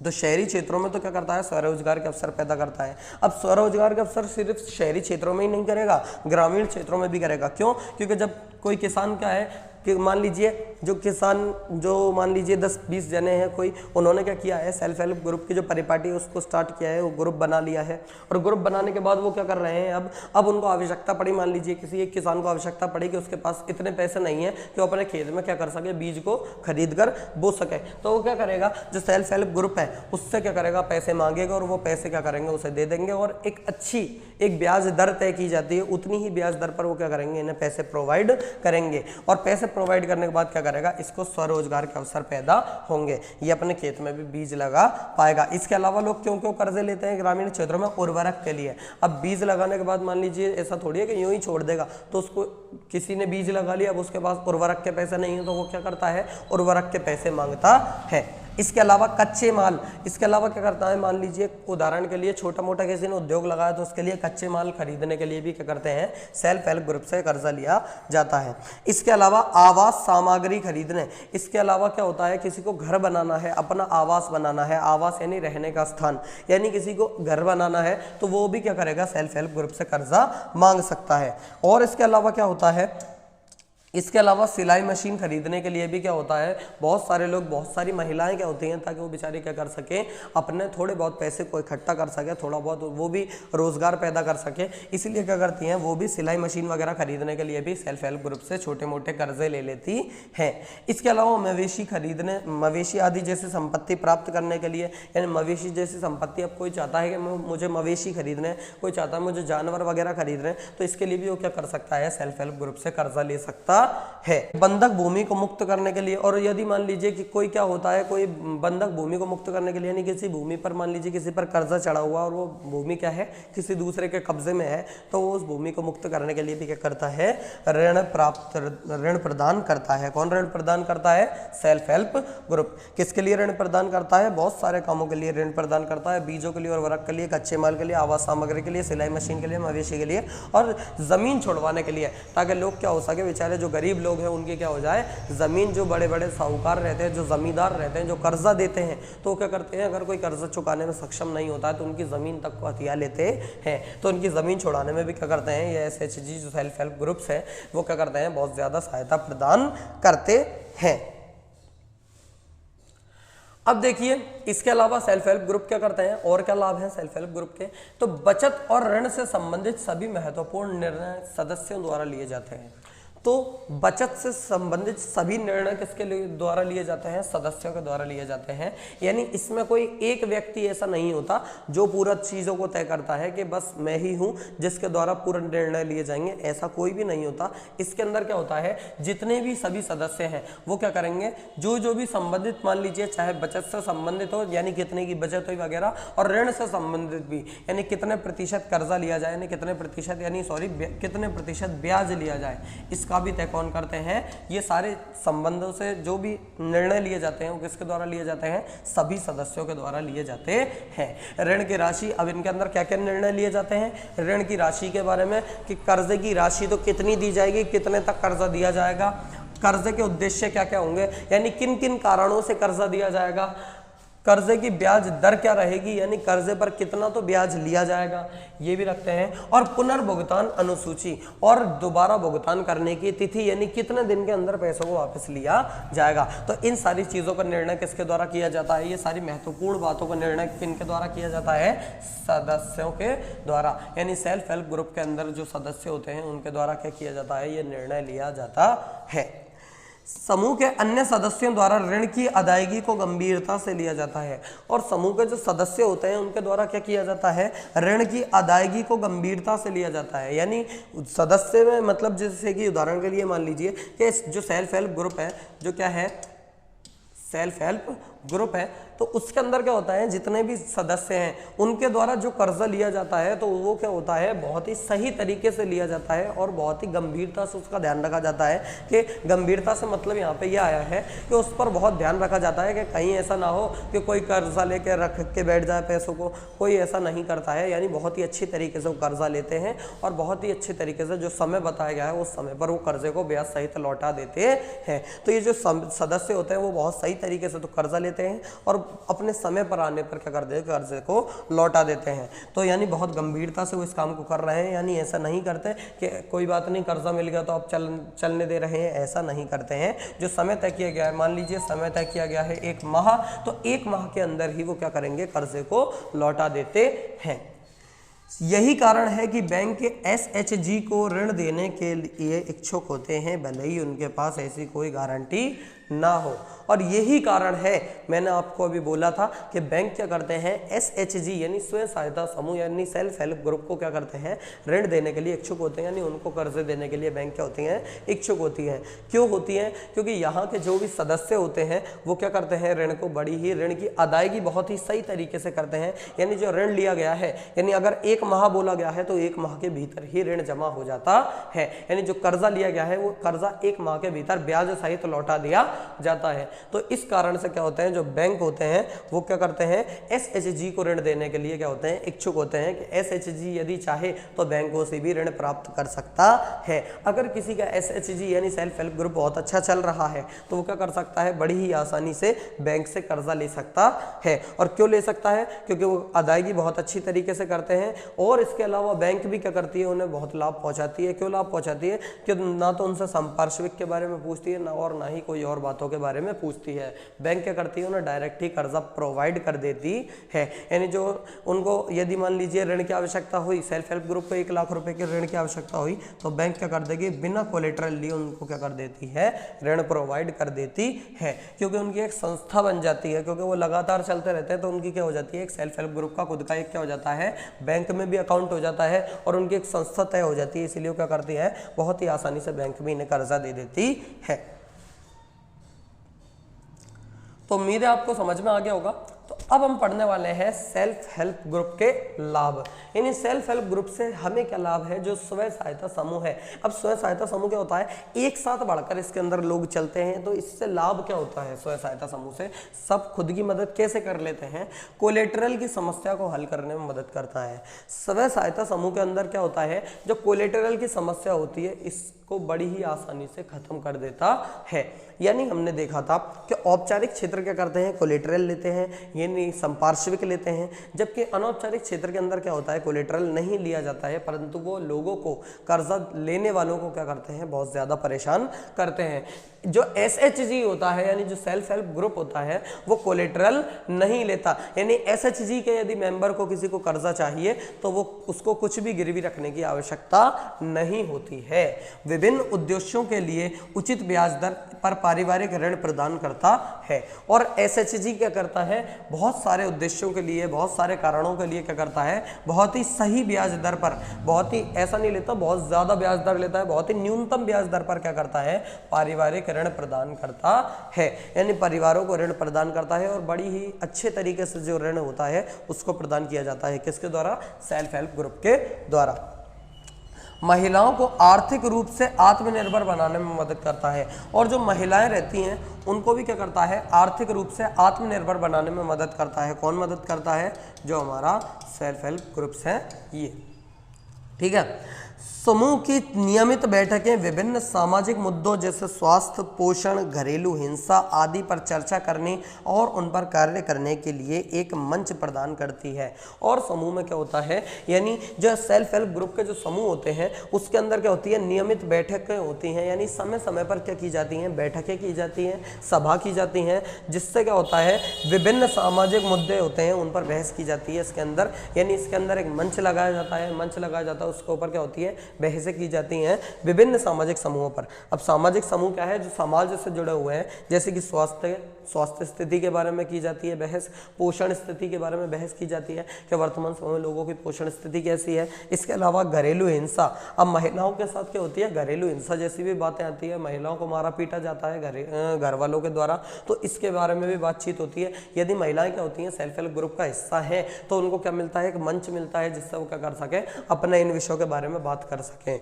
[SPEAKER 1] तो शहरी क्षेत्रों में तो क्या करता है स्वरोजगार के अवसर पैदा करता है। अब स्वरोजगार के अवसर सिर्फ शहरी क्षेत्रों में ही नहीं करेगा, ग्रामीण क्षेत्रों में भी करेगा। क्यों? क्योंकि जब कोई किसान क्या है कि मान लीजिए जो किसान जो मान लीजिए 10-20 जने हैं कोई, उन्होंने क्या किया है सेल्फ हेल्प ग्रुप की जो परिपाटी है उसको स्टार्ट किया है, वो ग्रुप बना लिया है। और ग्रुप बनाने के बाद वो क्या कर रहे हैं, अब उनको आवश्यकता पड़ी, मान लीजिए किसी एक किसान को आवश्यकता पड़ी कि उसके पास इतने पैसे नहीं है कि वो अपने खेत में क्या कर सके, बीज को खरीद कर बो सके। तो वो क्या करेगा, जो सेल्फ हेल्प ग्रुप है उससे क्या करेगा, पैसे मांगेगा और वो पैसे क्या करेंगे, उसे दे देंगे। और एक अच्छी एक ब्याज दर तय की जाती है, उतनी ही ब्याज दर पर वो क्या करेंगे, इन्हें पैसे प्रोवाइड करेंगे। और पैसे प्रोवाइड करने के बाद क्या करेगा, इसको स्वरोजगार के अवसर पैदा होंगे, ये अपने खेत में भी बीज लगा पाएगा। इसके अलावा लोग क्यों क्यों कर्जे लेते हैं ग्रामीण क्षेत्रों में, उर्वरक के लिए। अब बीज लगाने के बाद मान लीजिए ऐसा थोड़ी है कि यूं ही छोड़ देगा, तो उसको किसी ने बीज लगा लिया, अब उसके पास उर्वरक के पैसे नहीं है तो वो क्या करता है, उर्वरक के पैसे मांगता है। इसके अलावा कच्चे माल, इसके अलावा क्या करता है, मान लीजिए उदाहरण के लिए छोटा मोटा किसी ने उद्योग लगाया तो उसके लिए कच्चे माल खरीदने के लिए भी क्या करते हैं, सेल्फ हेल्प ग्रुप से कर्जा लिया जाता है। इसके अलावा आवास सामग्री खरीदने, इसके अलावा क्या होता है, किसी को घर बनाना है, अपना आवास बनाना है, आवास यानी रहने का स्थान, यानी किसी को घर बनाना है तो वो भी क्या करेगा, सेल्फ हेल्प ग्रुप से कर्जा मांग सकता है। और इसके अलावा क्या होता है, इसके अलावा सिलाई मशीन खरीदने के लिए भी क्या होता है, बहुत सारे लोग, बहुत सारी महिलाएं क्या होती हैं, ताकि वो बेचारी क्या कर सकें, अपने थोड़े बहुत पैसे को इकट्ठा कर सके, थोड़ा बहुत वो भी रोजगार पैदा कर सके, इसीलिए क्या करती हैं, वो भी सिलाई मशीन वगैरह खरीदने के लिए भी सेल्फ हेल्प ग्रुप से छोटे मोटे कर्जे ले लेती हैं। इसके अलावा मवेशी खरीदने, मवेशी आदि जैसे संपत्ति प्राप्त करने के लिए, यानी मवेशी जैसी संपत्ति, अब कोई चाहता है कि मुझे मवेशी खरीदने, कोई चाहता है मुझे जानवर वगैरह खरीदने, तो इसके लिए भी वो क्या कर सकता है, सेल्फ हेल्प ग्रुप से कर्जा ले सकता है। बंधक भूमि को मुक्त करने के लिए, और यदि मान लीजिए कि कोई क्या होता है, कोई बंधक भूमि को मुक्त करने के लिए, यानी किसी भूमि पर मान लीजिए किसी पर कर्जा चढ़ा हुआ और वो भूमि क्या है, किसी दूसरे के कब्जे में है, तो वो उस भूमि को मुक्त करने के लिए भी क्या करता है, ऋण प्रदान करता है। कौन ऋण प्रदान करता है, सेल्फ हेल्प ग्रुप। किसके लिए ऋण प्रदान करता है, बहुत सारे कामों के लिए ऋण प्रदान करता है, बीजों के लिए, उर्वरक के लिए, कच्चे माल के लिए, आवास सामग्री के लिए, सिलाई मशीन के लिए, मवेशी के लिए और जमीन छुड़वाने के लिए, ताकि लोग क्या हो सके, बेचारे जो गरीब लोग हैं उनके क्या हो जाए, जमीन, जो बड़े बड़े साहूकार रहते हैं, जो जमींदार रहते हैं, जो कर्जा देते हैं, तो क्या करते हैं, अगर कोई कर्जा चुकाने में सक्षम नहीं होता है तो उनकी जमीन तक को हथिया लेते हैं। तो उनकी जमीन छुड़ाने में भी क्या करते हैं, ये एसएचजी जो सेल्फ हेल्प ग्रुप्स है वो क्या करते हैं, बहुत ज्यादा सहायता प्रदान करते हैं। अब देखिए इसके अलावा सेल्फ हेल्प ग्रुप क्या करते हैं, और क्या लाभ हैं सेल्फ हेल्प ग्रुप के, तो बचत और ऋण से संबंधित सभी महत्वपूर्ण निर्णय सदस्यों द्वारा लिए जाते हैं। तो बचत से संबंधित सभी निर्णय किसके द्वारा लिए जाते हैं, सदस्यों के द्वारा लिए जाते हैं। यानी इसमें कोई एक व्यक्ति ऐसा नहीं होता जो पूरा चीज़ों को तय करता है कि बस मैं ही हूँ जिसके द्वारा पूरा निर्णय लिए जाएंगे, ऐसा कोई भी नहीं होता। इसके अंदर क्या होता है, जितने भी सभी सदस्य हैं वो क्या करेंगे, जो भी संबंधित, मान लीजिए चाहे बचत से संबंधित हो यानी कितने की बचत हुई वगैरह, और ऋण से संबंधित भी यानी कितने प्रतिशत कर्जा लिया जाए, यानी कितने प्रतिशत कितने प्रतिशत ब्याज लिया जाए, इसका भी तय कौन करते हैं। ये सारे संबंधों से जो भी निर्णय लिए जाते हैं वो किसके द्वारा लिए जाते हैं, सभी सदस्यों के द्वारा लिए जाते हैं। ऋण की राशि, अब इनके अंदर क्या क्या निर्णय लिए जाते हैं, ऋण की राशि के बारे में कि कर्जे की राशि तो कितनी दी जाएगी, कितने तक कर्जा दिया जाएगा, कर्जे के उद्देश्य क्या क्या होंगे, यानी किन किन कारणों से कर्जा दिया जाएगा, कर्जे की ब्याज दर क्या रहेगी, यानी कर्जे पर कितना तो ब्याज लिया जाएगा, ये भी रखते हैं। और पुनर्भुगतान अनुसूची, और दोबारा भुगतान करने की तिथि, यानी कितने दिन के अंदर पैसों को वापस लिया जाएगा। तो इन सारी चीजों का निर्णय किसके द्वारा किया जाता है, ये सारी महत्वपूर्ण बातों का निर्णय किनके द्वारा किया जाता है, सदस्यों के द्वारा। यानी सेल्फ हेल्प ग्रुप के अंदर जो सदस्य होते हैं उनके द्वारा क्या किया जाता है, ये निर्णय लिया जाता है। समूह के अन्य सदस्यों द्वारा ऋण की अदायगी को गंभीरता से लिया जाता है, और समूह के जो सदस्य होते हैं उनके द्वारा क्या किया जाता है, ऋण की अदायगी को गंभीरता से लिया जाता है। यानी सदस्य में मतलब जैसे कि उदाहरण के लिए मान लीजिए कि जो सेल्फ हेल्प ग्रुप है, जो क्या है, सेल्फ हेल्प ग्रुप है, तो उसके अंदर क्या होता है, जितने भी सदस्य हैं उनके द्वारा जो कर्जा लिया जाता है तो वो क्या होता है, बहुत ही सही तरीके से लिया जाता है और बहुत ही गंभीरता से उसका ध्यान रखा जाता है। कि गंभीरता से मतलब यहाँ पे ये आया है कि उस पर बहुत ध्यान रखा जाता है कि कहीं ऐसा ना हो कि कोई कर्जा लेके रख के बैठ जाए पैसों को, कोई ऐसा नहीं करता है। यानी बहुत ही अच्छी तरीके से वो कर्जा लेते हैं और बहुत ही अच्छे तरीके से जो समय बताया गया है उस समय पर वो कर्जे को ब्याज सहित लौटा देते हैं। तो ये जो सदस्य होते हैं वो बहुत सही तरीके से तो कर्जा लेते हैं और अपने समय पर आने पर क्या कर देते हैं, कर्जे को लौटा देते हैं। तो यानी बहुत गंभीरता से वो इस काम को कर रहे हैं। यानी ऐसा नहीं करते कि कोई बात नहीं कर्जा मिल गया तो अब चलने दे रहे हैं, ऐसा नहीं करते हैं। जो समय तय किया गया है, मान लीजिए समय तय किया गया है 1 माह, तो 1 माह के अंदर ही वो क्या करेंगे, कर्जे को लौटा देते हैं। यही कारण है कि बैंक के SHG को ऋण देने के लिए इच्छुक होते हैं, भले ही उनके पास ऐसी कोई गारंटी ना हो। और यही कारण है, मैंने आपको अभी बोला था कि बैंक क्या करते हैं, SHG यानी स्वयं सहायता समूह यानी सेल्फ हेल्प ग्रुप को क्या करते हैं, ऋण देने के लिए इच्छुक होते हैं। यानी उनको कर्जे देने के लिए बैंक क्या होती हैं, इच्छुक होती हैं। क्यों होती हैं? क्योंकि यहाँ के जो भी सदस्य होते हैं वो क्या करते हैं, ऋण को बड़ी ही ऋण की अदायगी बहुत ही सही तरीके से करते हैं। यानी जो ऋण लिया गया है, यानी अगर 1 माह बोला गया है तो 1 माह के भीतर ही ऋण जमा हो जाता है। यानी जो कर्जा लिया गया है वो कर्जा 1 माह के भीतर ब्याज सहित लौटा दिया जाता है। तो इस कारण से क्या होते हैं, जो बैंक होते हैं वो क्या करते हैं, SHG को ऋण देने के लिए क्या होते हैं, इच्छुक होते हैं कि SHG यदि चाहे तो बैंकों से भी ऋण प्राप्त कर सकता है। अगर किसी का SHG यानी सेल्फ हेल्प ग्रुप बहुत अच्छा चल रहा है तो वो क्या कर सकता है, बड़ी ही आसानी से बैंक से कर्जा ले सकता है। और क्यों ले सकता है, क्योंकि वो अदायगी बहुत अच्छी तरीके से करते हैं और इसके अलावा बैंक भी क्या करती है, उन्हें बहुत लाभ पहुंचाती है। क्यों लाभ पहुंचाती है, कि ना तो उनसे संपार्श्विक के बारे में पूछती है ना ही कोई और बातों के बारे में पूछती है। बैंक क्या करती है, उन्हें डायरेक्ट ही कर्जा प्रोवाइड कर देती है। यानी जो उनको यदि मान लीजिए ऋण की आवश्यकता हुई, सेल्फ हेल्प ग्रुप को 1 लाख रुपए के ऋण की आवश्यकता हुई तो बैंक क्या कर देगी, बिना कोलेटरल लिए उनको क्या कर देती है, ऋण प्रोवाइड कर देती है। क्योंकि उनकी एक संस्था बन जाती है, क्योंकि वो लगातार चलते रहते हैं तो उनकी क्या हो जाती है, एक सेल्फ हेल्प ग्रुप का खुद का एक क्या हो जाता है, बैंक में भी अकाउंट हो जाता है और उनकी एक संस्था तय हो जाती है। इसीलिए क्या करती है, बहुत ही आसानी से बैंक भी इन्हें कर्जा दे देती है। तो उम्मीद है आपको समझ में आ गया होगा। तो अब हम पढ़ने वाले हैं सेल्फ हेल्प ग्रुप के लाभ। यानी सेल्फ हेल्प ग्रुप से हमें क्या लाभ है, जो स्वयं सहायता समूह है। अब स्वयं सहायता समूह क्या होता है, एक साथ बढ़कर इसके अंदर लोग चलते हैं। तो इससे लाभ क्या होता है, स्वयं सहायता समूह से सब खुद की मदद कैसे कर लेते हैं, कोलेटरल की समस्या को हल करने में मदद करता है। स्वयं सहायता समूह के अंदर क्या होता है, जो कोलेटरल की समस्या होती है इसको बड़ी ही आसानी से खत्म कर देता है। यानी हमने देखा था कि औपचारिक क्षेत्र क्या करते हैं, कोलेटरल लेते हैं, यानी संपार्श्विक लेते हैं। जबकि अनौपचारिक क्षेत्र के अंदर क्या होता है, कोलेटरल नहीं लिया जाता है, परंतु वो लोगों को, कर्जा लेने वालों को क्या करते हैं, बहुत ज्यादा परेशान करते हैं। जो SHG होता है यानी जो सेल्फ हेल्प ग्रुप होता है वो कोलेटरल नहीं लेता। यानी SHG के यदि मेंबर को किसी को कर्जा चाहिए तो वो उसको कुछ भी गिरवी रखने की आवश्यकता नहीं होती है। विभिन्न उद्देश्यों के लिए उचित ब्याज दर पर पारिवारिक ऋण प्रदान करता है। और SHG क्या करता है, बहुत सारे उद्देश्यों के लिए, बहुत सारे कारणों के लिए क्या करता है, बहुत ही सही ब्याज दर पर, बहुत ही ऐसा नहीं लेता, बहुत ज्यादा ब्याज दर लेता है, बहुत ही न्यूनतम ब्याज दर पर क्या करता है, पारिवारिक ऋण प्रदान करता है। यानी परिवारों को ऋण प्रदान करता है और बड़ी ही अच्छे तरीके से जो ऋण होता है उसको प्रदान किया जाता है। किसके द्वारा, सेल्फ हेल्प ग्रुप के द्वारा। महिलाओं को आर्थिक रूप से आत्मनिर्भर बनाने में मदद करता है। और जो महिलाएं रहती हैं उनको भी क्या करता है, आर्थिक रूप से आत्मनिर्भर बनाने में मदद करता है। कौन मदद करता है, जो हमारा सेल्फ हेल्प ग्रुप्स है ये, ठीक है। समूह की नियमित बैठकें विभिन्न सामाजिक मुद्दों जैसे स्वास्थ्य, पोषण, घरेलू हिंसा आदि पर चर्चा करने और उन पर कार्य करने के लिए एक मंच प्रदान करती है। और समूह में क्या होता है, यानी जो सेल्फ हेल्प ग्रुप के जो समूह होते हैं उसके अंदर क्या होती है, नियमित बैठकें होती हैं। यानी समय समय पर क्या की जाती हैं, बैठकें की जाती हैं, सभा की जाती हैं, जिससे क्या होता है, विभिन्न सामाजिक मुद्दे होते हैं उन पर बहस की जाती है इसके अंदर। यानी इसके अंदर एक मंच लगाया जाता है, मंच लगाया जाता है, उसके ऊपर क्या होती है, हैं, बहसें की जाती हैं विभिन्न सामाजिक समूहों पर। अब सामाजिक समूह क्या है, जो समाज से जुड़े हुए हैं, जैसे कि स्वास्थ्य स्थिति के बारे में की जाती है बहस, पोषण स्थिति के बारे में बहस की जाती है कि वर्तमान समय में लोगों की पोषण स्थिति कैसी है। इसके अलावा घरेलू हिंसा, अब महिलाओं के साथ क्या होती है, घरेलू हिंसा जैसी भी बातें आती है, महिलाओं को मारा पीटा जाता है घर वालों के द्वारा, तो इसके बारे में भी बातचीत होती है। यदि महिलाएं क्या होती हैं, सेल्फ हेल्प ग्रुप का हिस्सा है, तो उनको क्या मिलता है, एक मंच मिलता है जिससे वो क्या कर सकें, अपने इन विषयों के बारे में बात कर सकें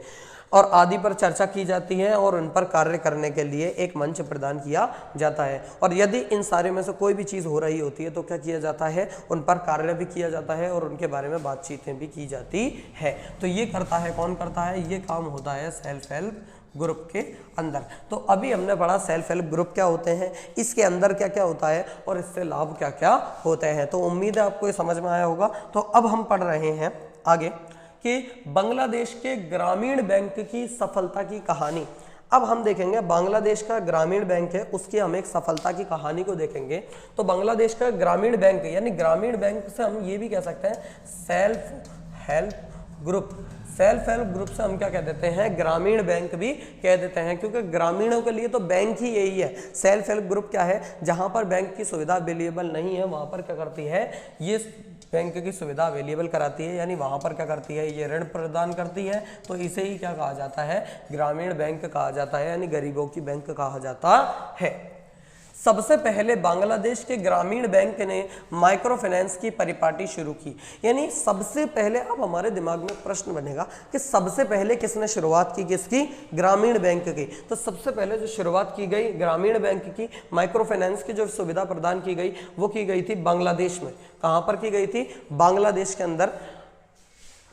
[SPEAKER 1] और आदि पर चर्चा की जाती है और उन पर कार्य करने के लिए एक मंच प्रदान किया जाता है। और यदि इन सारे में से कोई भी चीज़ हो रही होती है तो क्या किया जाता है, उन पर कार्य भी किया जाता है और उनके बारे में बातचीतें भी की जाती है। तो ये करता है, कौन करता है, ये काम होता है सेल्फ हेल्प ग्रुप के अंदर। तो अभी हमने पढ़ा सेल्फ हेल्प ग्रुप क्या होते हैं, इसके अंदर क्या क्या होता है और इससे लाभ क्या क्या होते हैं। तो उम्मीद है आपको ये समझ में आया होगा। तो अब हम पढ़ रहे हैं आगे कि बांग्लादेश के ग्रामीण बैंक की सफलता की कहानी। अब हम देखेंगे बांग्लादेश का ग्रामीण बैंक है, उसकी हम एक सफलता की कहानी को देखेंगे। तो बांग्लादेश का ग्रामीण बैंक यानी ग्रामीण बैंक से हम ये भी कह सकते हैं self help group. Self help group से हम क्या कह देते हैं, ग्रामीण बैंक भी कह देते हैं, क्योंकि ग्रामीणों के लिए तो बैंक ही यही है। सेल्फ हेल्प ग्रुप क्या है, जहां पर बैंक की सुविधा अवेलेबल नहीं है वहां पर क्या करती है, ये बैंक की सुविधा अवेलेबल कराती है, यानी वहां पर क्या करती है, ये ऋण प्रदान करती है। तो इसे ही क्या कहा जाता है, ग्रामीण बैंक कहा जाता है, यानी गरीबों की बैंक कहा जाता है। सबसे पहले बांग्लादेश के ग्रामीण बैंक ने माइक्रो फाइनेंस की परिपाटी शुरू की। यानी सबसे पहले, अब हमारे दिमाग में प्रश्न बनेगा कि सबसे पहले किसने शुरुआत की, किसकी, ग्रामीण बैंक की। तो सबसे पहले जो शुरुआत की गई ग्रामीण बैंक की, माइक्रो फाइनेंस की जो सुविधा प्रदान की गई वो की गई थी बांग्लादेश में। कहां पर की गई थी, बांग्लादेश के अंदर।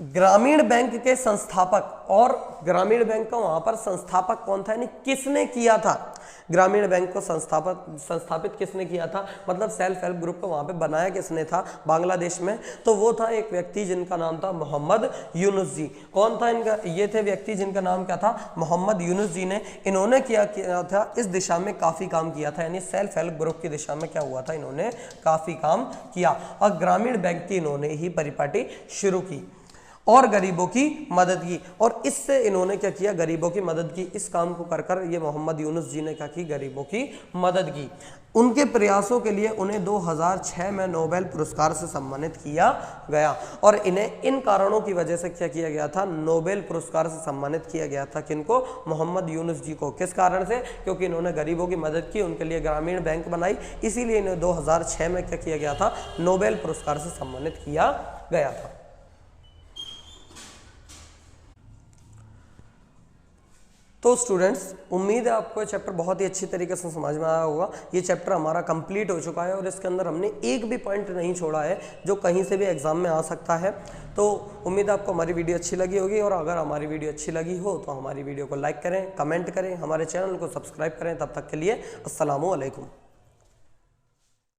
[SPEAKER 1] ग्रामीण बैंक के संस्थापक, और ग्रामीण बैंक का वहां पर संस्थापक कौन था, यानी किसने किया था, ग्रामीण बैंक को संस्थापित किसने किया था, मतलब सेल्फ हेल्प ग्रुप को वहां पे बनाया किसने था बांग्लादेश में। तो वो था एक व्यक्ति जिनका नाम था मोहम्मद यूनुस जी। कौन था इनका, ये थे व्यक्ति जिनका नाम क्या था, मोहम्मद यूनुस जी ने। इन्होंने क्या किया था, इस दिशा में काफी काम किया था, यानी सेल्फ हेल्प ग्रुप की दिशा में क्या हुआ था, इन्होंने काफी काम किया और ग्रामीण बैंक की इन्होंने ही परिपाटी शुरू की और गरीबों की मदद की। और इससे इन्होंने क्या किया, गरीबों की मदद की। इस काम को कर कर ये मोहम्मद यूनुस जी ने क्या की, गरीबों की मदद की। उनके प्रयासों के लिए उन्हें 2006 में नोबेल पुरस्कार से सम्मानित किया गया और इन्हें इन कारणों की वजह से क्या किया गया था, नोबेल पुरस्कार से सम्मानित किया गया था। किनको, मोहम्मद यूनुस जी को। किस कारण से, क्योंकि इन्होंने गरीबों की मदद की, उनके लिए ग्रामीण बैंक बनाई, इसीलिए इन्हें 2006 में क्या किया गया था, नोबेल पुरस्कार से सम्मानित किया गया था। तो स्टूडेंट्स, उम्मीद है आपको ये चैप्टर बहुत ही अच्छी तरीके से समझ में आया होगा। ये चैप्टर हमारा कंप्लीट हो चुका है और इसके अंदर हमने एक भी पॉइंट नहीं छोड़ा है जो कहीं से भी एग्जाम में आ सकता है। तो उम्मीद है आपको हमारी वीडियो अच्छी लगी होगी और अगर हमारी वीडियो अच्छी लगी हो तो हमारी वीडियो को लाइक करें, कमेंट करें, हमारे चैनल को सब्सक्राइब करें। तब तक के लिए अस्सलामु अलैकुम।